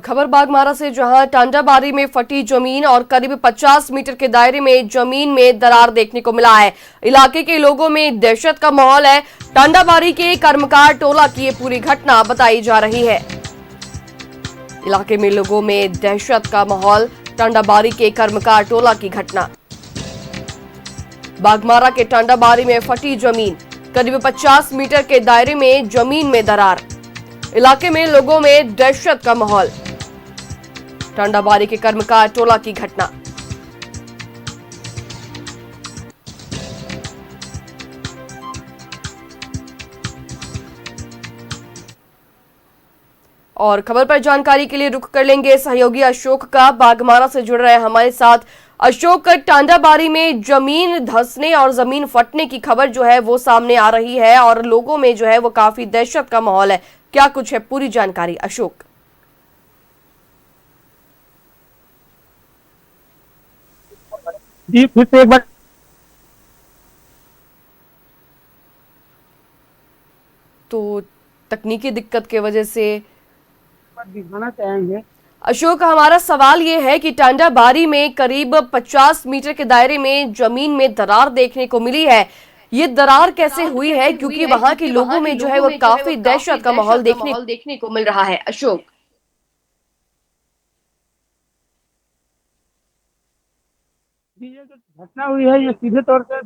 खबर बागमारा से, जहां टांडाबारी में फटी जमीन और करीब 50 मीटर के दायरे में जमीन में दरार देखने को मिला है। इलाके के लोगों में दहशत का माहौल है। टांडाबारी के कर्मकार टोला की ये पूरी घटना बताई जा रही है। इलाके में लोगों में दहशत का माहौल, टांडाबारी के कर्मकार टोला की घटना। बागमारा के टांडाबारी में फटी जमीन, करीब 50 मीटर के दायरे में जमीन में दरार। इलाके में लोगों में दहशत का माहौल, टांडाबारी के कर्मकार टोला की घटना। और खबर पर जानकारी के लिए रुख कर लेंगे सहयोगी अशोक का। बागमारा से जुड़ रहे हैं हमारे साथ अशोक। टांडाबारी में जमीन धंसने और जमीन फटने की खबर जो है वो सामने आ रही है और लोगों में जो है वो काफी दहशत का माहौल है। क्या कुछ है पूरी जानकारी अशोक? जी फिर से एक बार तो तकनीकी दिक्कत की वजह से दिखाना चाहेंगे। अशोक, हमारा सवाल ये है कि टांडाबारी में करीब 50 मीटर के दायरे में जमीन में दरार देखने को मिली है। ये दरार कैसे हुई है, क्योंकि वहां के लोगों में जो है वो काफी दहशत का माहौल देखने को मिल रहा है अशोक। ये जो घटना हुई है ये सीधे तौर से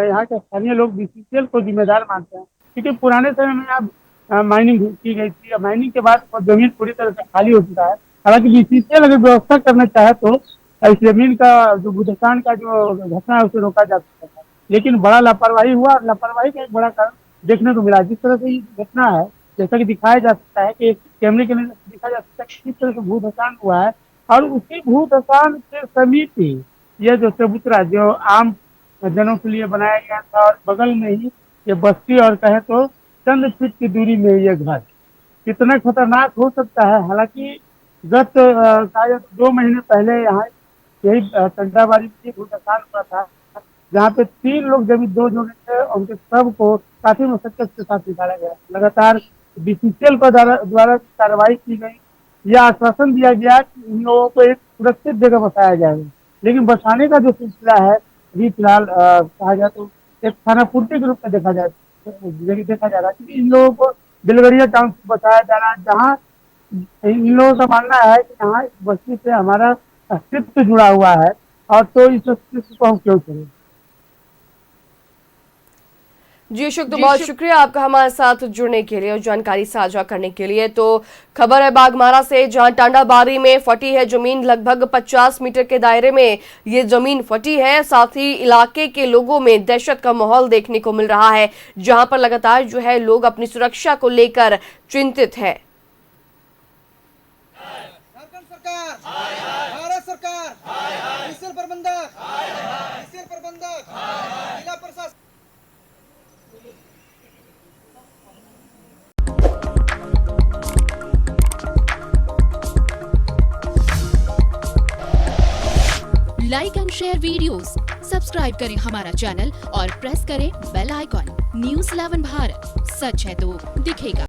यहाँ के स्थानीय लोग बीसीसीएल को जिम्मेदार मानते हैं, क्योंकि पुराने समय में यहाँ माइनिंग की गई थी। माइनिंग के बाद वो जमीन पूरी तरह से खाली हो चुका है। हालांकि बीसीसीएल अगर व्यवस्था करना चाहे तो इस जमीन का जो भूदसान का जो घटना है उसे रोका जा सकता था, लेकिन बड़ा लापरवाही हुआ और लापरवाही का एक बड़ा कारण देखने को मिला। जिस तरह से ये घटना है, जैसा कि दिखाया जा सकता है कि कैमरे के लिए दिखाया जा सकता है कि किस तरह से भूदसान हुआ है, और उसी भूदसान के समीप ही ये जो चबूतरा जो आम जनों के लिए बनाया गया था, और बगल में ही ये बस्ती और कहे तो चंद फीट की दूरी में ये घर कितना खतरनाक हो सकता है। हालांकि गत शायद 2 महीने पहले यहाँ यही टांडाबारी में भूदसान हुआ था, जहाँ पे 3 लोग जब 2 जोड़े थे, उनके सबको काफी मशक्कत के साथ निकाला गया। लगातार बीसीसीएल को द्वारा कार्रवाई की गई। यह आश्वासन दिया गया कि इन लोगों को एक सुरक्षित जगह बसाया जाएगा, लेकिन बसाने का जो सिलसिला है अभी फिलहाल कहा जाए तो एक खाना पूर्ति के रूप में देखा जा रहा है, क्योंकि इन लोगों को बेलगड़िया टाउन से बसाया जा रहा है, जहाँ इन लोगों का मानना है कि यहाँ इस बस्ती से हमारा अस्तित्व जुड़ा हुआ है, और तो इस अस्तित्व को हम क्यों करें। जी अशोक, तो बहुत शुक्रिया आपका हमारे साथ जुड़ने के लिए और जानकारी साझा करने के लिए। तो खबर है बागमारा से, जहां टांडाबारी में फटी है जमीन, लगभग 50 मीटर के दायरे में ये जमीन फटी है। साथ ही इलाके के लोगों में दहशत का माहौल देखने को मिल रहा है, जहां पर लगातार जो है लोग अपनी सुरक्षा को लेकर चिंतित है। भारत सरकार, प्रबंधक, जिला प्रशासन। Like and share videos, subscribe करें हमारा चैनल और प्रेस करें बेल आइकॉन। News 11 भारत, सच है तो दिखेगा।